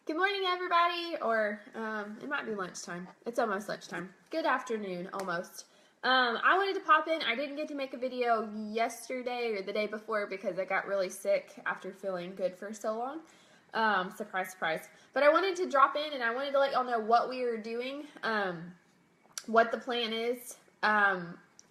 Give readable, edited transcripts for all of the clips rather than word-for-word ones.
Good morning, everybody, or it might be lunchtime. It's almost lunchtime. Good afternoon, almost. I wanted to pop in. I didn't get to make a video yesterday or the day before because I got really sick after feeling good for so long. Surprise, surprise. But I wanted to drop in and I wanted to let y'all know what we are doing, what the plan is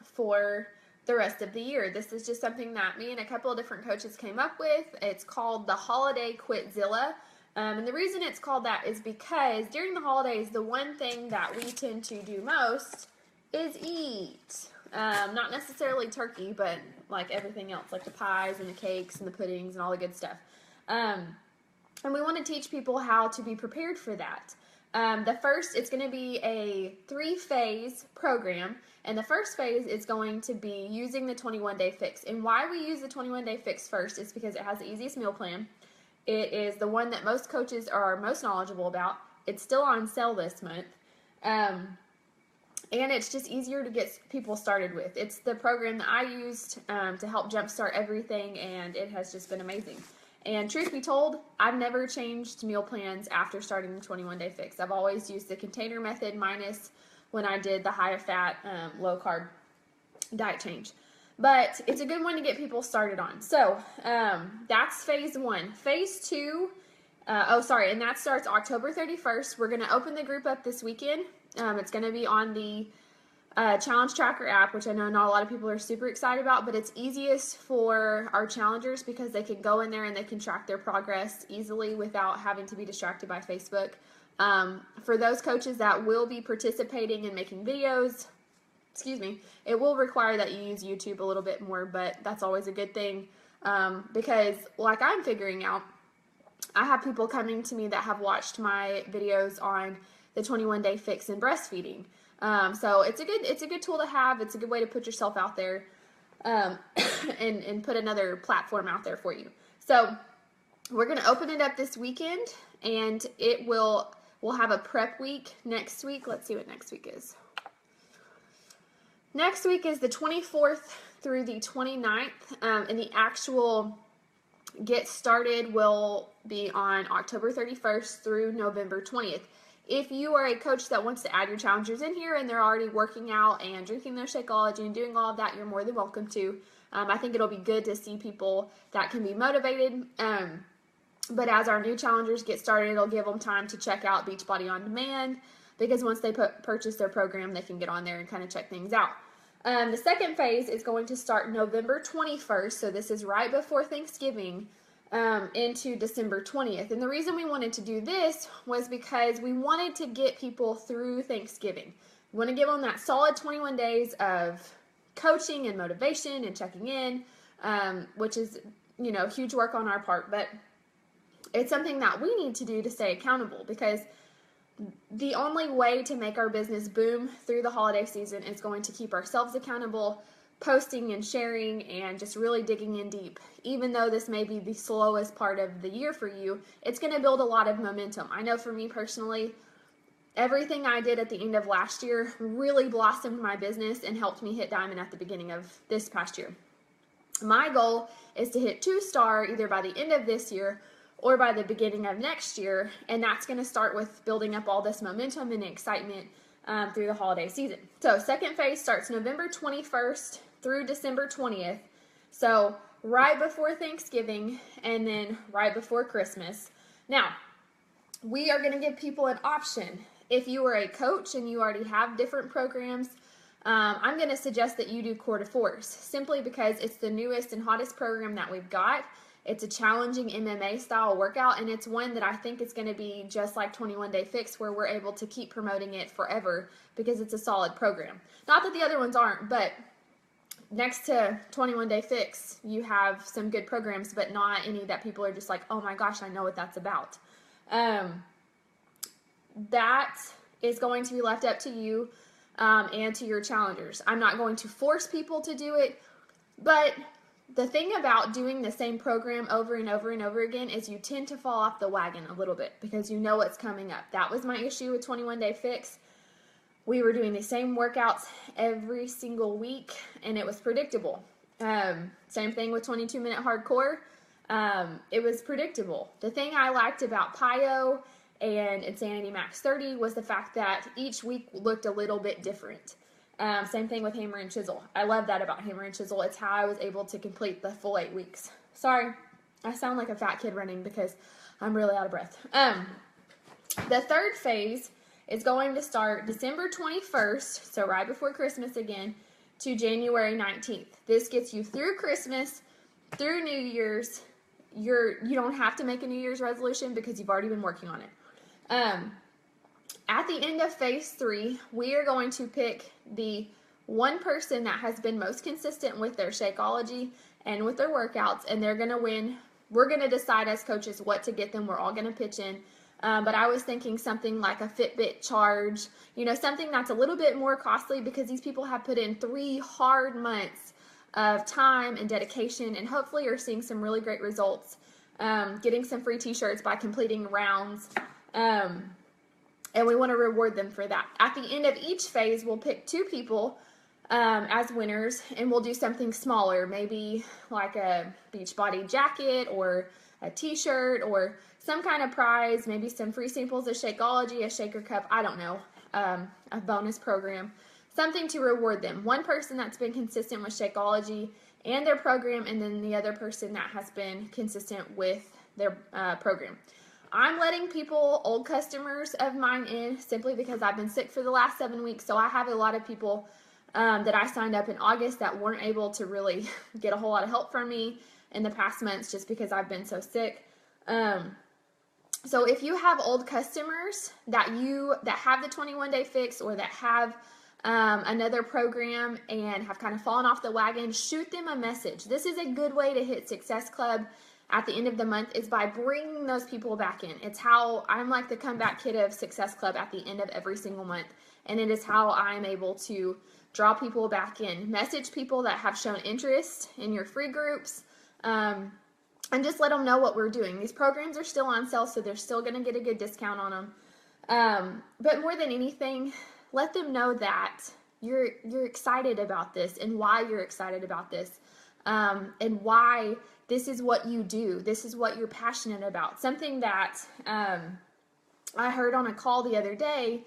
for the rest of the year. This is just something that me and a couple of different coaches came up with. It's called the Holiday Quitzilla. And the reason it's called that is because during the holidays, the one thing that we tend to do most is eat. Not necessarily turkey, but like everything else, like the pies and the cakes and the puddings and all the good stuff. And we want to teach people how to be prepared for that. It's going to be a 3-phase program. And the first phase is going to be using the 21-day fix. And why we use the 21-day fix first is because it has the easiest meal plan. It is the one that most coaches are most knowledgeable about. It's still on sale this month. And it's just easier to get people started with. It's the program that I used to help jumpstart everything, and it has just been amazing. And truth be told, I've never changed meal plans after starting the 21-day fix. I've always used the container method minus when I did the high-fat, low-carb diet change. But it's a good one to get people started on. So that's phase 1. Phase 2, and that starts October 31st. We're going to open the group up this weekend. It's going to be on the Challenge Tracker app, which I know not a lot of people are super excited about, but it's easiest for our challengers because they can go in there and they can track their progress easily without having to be distracted by Facebook. For those coaches that will be participating and making videos, it will require that you use YouTube a little bit more, but that's always a good thing because like I'm figuring out, I have people coming to me that have watched my videos on the 21-day fix and breastfeeding. So it's a good tool to have. It's a good way to put yourself out there and put another platform out there for you. So we're going to open it up this weekend, and we'll have a prep week next week. Let's see what next week is. Next week is the 24th through the 29th, and the actual get started will be on October 31st through November 20th. If you are a coach that wants to add your challengers in here and they're already working out and drinking their Shakeology and doing all of that, you're more than welcome to. I think it'll be good to see people that can be motivated. But as our new challengers get started, it'll give them time to check out Beachbody On Demand, because once they purchase their program, they can get on there and kind of check things out. The second phase is going to start November 21st, so this is right before Thanksgiving, into December 20th. And the reason we wanted to do this was because we wanted to get people through Thanksgiving. We want to give them that solid 21 days of coaching and motivation and checking in, which is, huge work on our part, but it's something that we need to do to stay accountable, because the only way to make our business boom through the holiday season is going to keep ourselves accountable, posting and sharing, and just really digging in deep. Even though this may be the slowest part of the year for you, it's going to build a lot of momentum. I know for me personally, everything I did at the end of last year really blossomed my business and helped me hit diamond at the beginning of this past year. My goal is to hit 2-star either by the end of this year or by the beginning of next year, and that's going to start with building up all this momentum and excitement through the holiday season. So second phase starts November 21st through December 20th, so right before Thanksgiving and then right before Christmas. Now, we are going to give people an option. If you are a coach and you already have different programs, I'm going to suggest that you do Core to Force, simply because it's the newest and hottest program that we've got. It's a challenging MMA style workout, and it's one that I think is going to be just like 21-day fix, where we're able to keep promoting it forever because it's a solid program. Not that the other ones aren't, but next to 21-day fix, you have some good programs, but not any that people are just like, oh my gosh, I know what that's about. That is going to be left up to you and to your challengers. I'm not going to force people to do it, but the thing about doing the same program over and over and over again is you tend to fall off the wagon a little bit because you know what's coming up. That was my issue with 21-day fix. We were doing the same workouts every single week, and it was predictable. Same thing with 22-minute hardcore. It was predictable. The thing I liked about PIO and Insanity Max 30 was the fact that each week looked a little bit different. Same thing with Hammer and Chisel. I love that about Hammer and Chisel. It's how I was able to complete the full 8 weeks. Sorry, I sound like a fat kid running because I'm really out of breath. The third phase is going to start December 21st, so right before Christmas again, to January 19th. This gets you through Christmas, through New Year's. You don't have to make a New Year's resolution because you've already been working on it. At the end of phase 3, we are going to pick the one person that has been most consistent with their Shakeology and with their workouts, and they're going to win. We're going to decide as coaches what to get them. We're all going to pitch in. But I was thinking something like a Fitbit charge, something that's a little bit more costly because these people have put in 3 hard months of time and dedication, and hopefully are seeing some really great results, getting some free t-shirts by completing rounds, and we want to reward them for that. At the end of each phase, we'll pick 2 people as winners, and we'll do something smaller, maybe like a Beachbody jacket or a t-shirt or some kind of prize, maybe some free samples of Shakeology, a shaker cup, I don't know, a bonus program, something to reward them. One person that's been consistent with Shakeology and their program, and then the other person that has been consistent with their program. I'm letting people, old customers of mine, in simply because I've been sick for the last 7 weeks, so I have a lot of people that I signed up in August that weren't able to really get a whole lot of help from me in the past months just because I've been so sick. So if you have old customers that have the 21-day fix, or that have another program and have kind of fallen off the wagon, shoot them a message. This is a good way to hit Success Club at the end of the month, is by bringing those people back in. It's how I'm like the comeback kid of Success Club at the end of every single month, and it is how I'm able to draw people back in. Message people that have shown interest in your free groups, and just let them know what we're doing. These programs are still on sale, so they're still going to get a good discount on them. But more than anything, let them know that you're excited about this, and why you're excited about this, and why this is what you do. This is what you're passionate about. Something that I heard on a call the other day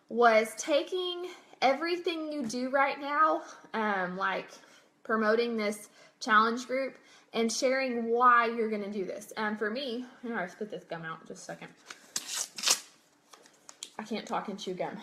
was taking everything you do right now, like promoting this challenge group, and sharing why you're going to do this. For me, I spit this gum out just a second. I can't talk and chew gum.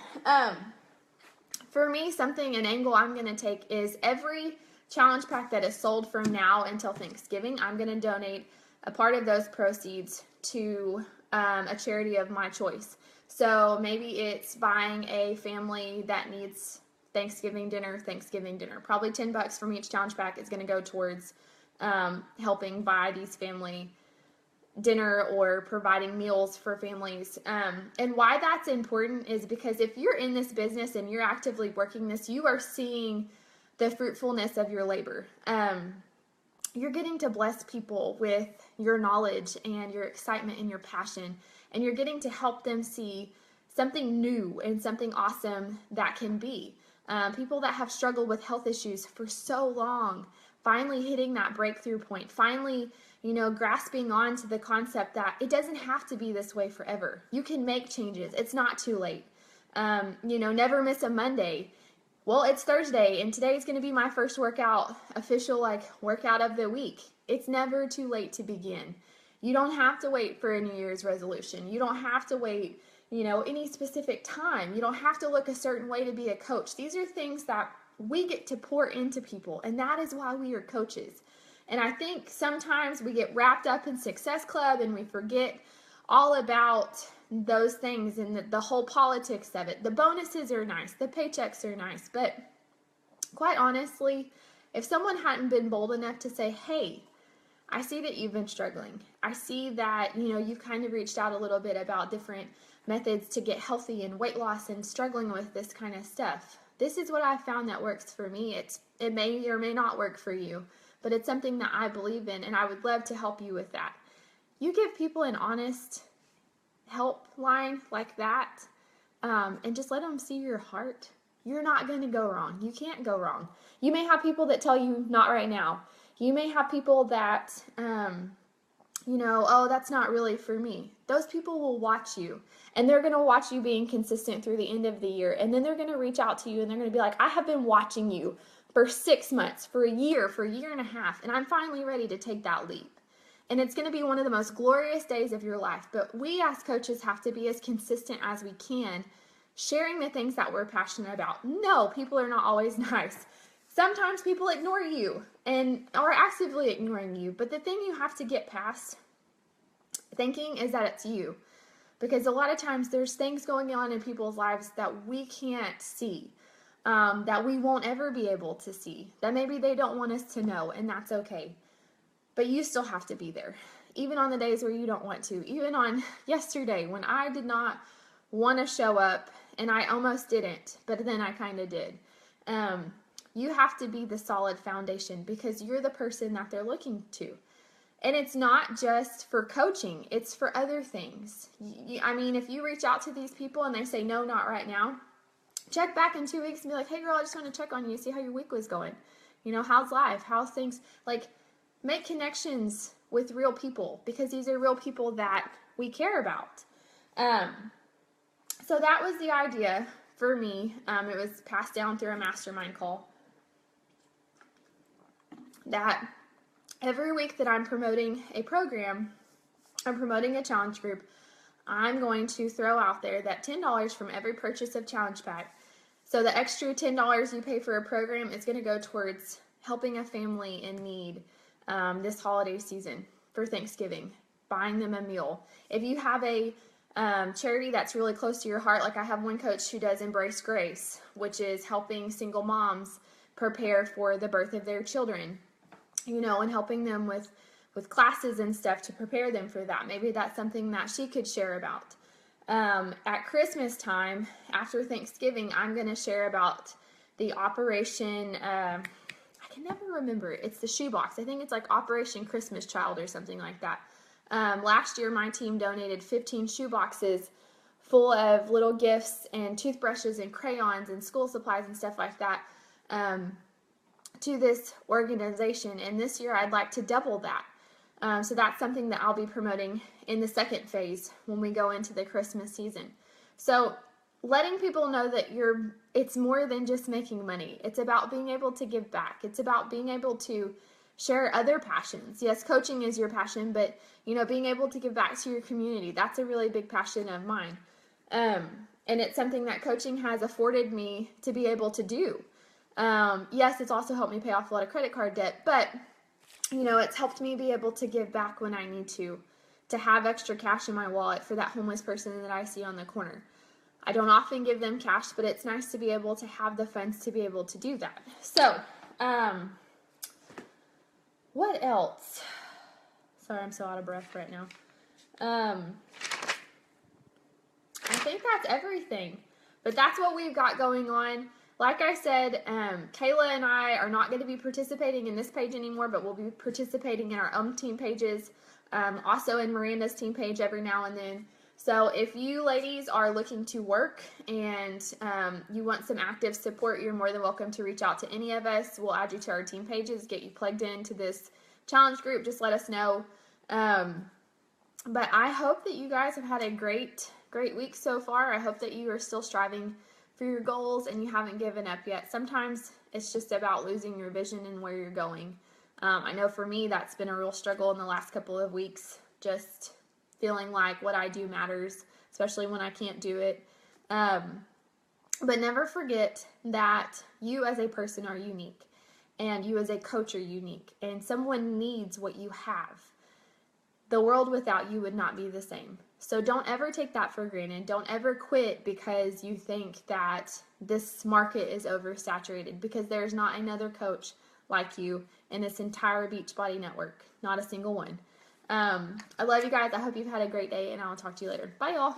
For me, an angle I'm going to take is every challenge pack that is sold from now until Thanksgiving, I'm going to donate a part of those proceeds to a charity of my choice. So maybe it's buying a family that needs Thanksgiving dinner. Probably $10 from each challenge pack is going to go towards helping buy these family dinner, or providing meals for families. And why that's important is because if you're in this business and you're actively working this, you are seeing the fruitfulness of your labor. You're getting to bless people with your knowledge and your excitement and your passion, and you're getting to help them see something new and something awesome that can be. People that have struggled with health issues for so long, finally hitting that breakthrough point, finally, grasping on to the concept that it doesn't have to be this way forever. You can make changes. It's not too late. Never miss a Monday. Well, it's Thursday, and today is going to be my first official workout of the week. It's never too late to begin. You don't have to wait for a New Year's resolution. You don't have to wait, any specific time. You don't have to look a certain way to be a coach. These are things that we get to pour into people, and that is why we are coaches. And I think sometimes we get wrapped up in Success Club and we forget all about those things and the whole politics of it. The bonuses are nice, the paychecks are nice, but quite honestly, if someone hadn't been bold enough to say, hey, I see that you've been struggling. I see that, you've kind of reached out a little bit about different methods to get healthy and weight loss and struggling with this kind of stuff. This is what I found that works for me. It may or may not work for you, but it's something that I believe in, and I would love to help you with that. You give people an honest help line like that, and just let them see your heart. You're not going to go wrong. You can't go wrong. You may have people that tell you not right now. You may have people that oh, that's not really for me. Those people will watch you, and they're going to watch you being consistent through the end of the year. And then they're going to reach out to you, and they're going to be like, I have been watching you for 6 months, for a year and a half, and I'm finally ready to take that leap. And it's going to be one of the most glorious days of your life. But we as coaches have to be as consistent as we can, sharing the things that we're passionate about. No, people are not always nice. Sometimes people ignore you and are actively ignoring you. But the thing you have to get past thinking is that it's you. Because a lot of times there's things going on in people's lives that we can't see, that we won't ever be able to see, that maybe they don't want us to know, and that's okay. But you still have to be there, even on the days where you don't want to. Even on yesterday when I did not want to show up, and I almost didn't, but then I kind of did. You have to be the solid foundation because you're the person that they're looking to. And it's not just for coaching, it's for other things. I mean, if you reach out to these people and they say, no, not right now, check back in 2 weeks and be like, hey girl, I just want to check on you, see how your week was going. How's life? How's things? Like, make connections with real people because these are real people that we care about. So that was the idea for me. It was passed down through a mastermind call that every week that I'm promoting a program, I'm promoting a challenge group, I'm going to throw out there that $10 from every purchase of Challenge Pack. So the extra $10 you pay for a program is going to go towards helping a family in need this holiday season for Thanksgiving, buying them a meal. If you have a charity that's really close to your heart, like I have one coach who does Embrace Grace, which is helping single moms prepare for the birth of their children, and helping them with classes and stuff to prepare them for that. Maybe that's something that she could share about. At Christmas time, after Thanksgiving, I'm going to share about the Operation, I can never remember. It's the shoebox. I think it's like Operation Christmas Child or something like that. Last year, my team donated 15 shoeboxes full of little gifts and toothbrushes and crayons and school supplies and stuff like that to this organization. And this year, I'd like to double that. So that's something that I'll be promoting in the second phase when we go into the Christmas season. So letting people know that it's more than just making money. It's about being able to give back. It's about being able to share other passions. Yes, coaching is your passion, but being able to give back to your community, that's a really big passion of mine. And it's something that coaching has afforded me to be able to do. Yes, it's also helped me pay off a lot of credit card debt, but it's helped me be able to give back when I need to have extra cash in my wallet for that homeless person that I see on the corner. I don't often give them cash, but it's nice to be able to have the funds to be able to do that. So, what else? Sorry, I'm so out of breath right now. I think that's everything. But that's what we've got going on. Like I said, Kayla and I are not going to be participating in this page anymore, but we'll be participating in our own team pages, also in Miranda's team page every now and then. So if you ladies are looking to work and you want some active support, you're more than welcome to reach out to any of us. We'll add you to our team pages, get you plugged into this challenge group. Just let us know. But I hope that you guys have had a great week so far. I hope that you are still striving for your goals and you haven't given up yet. Sometimes it's just about losing your vision and where you're going. I know for me that's been a real struggle in the last couple of weeks, just feeling like what I do matters, especially when I can't do it. But never forget that you as a person are unique and you as a coach are unique and someone needs what you have. The world without you would not be the same. So don't ever take that for granted. Don't ever quit because you think that this market is oversaturated, because there's not another coach like you in this entire Beachbody network. Not a single one. I love you guys. I hope you've had a great day, and I'll talk to you later. Bye, y'all.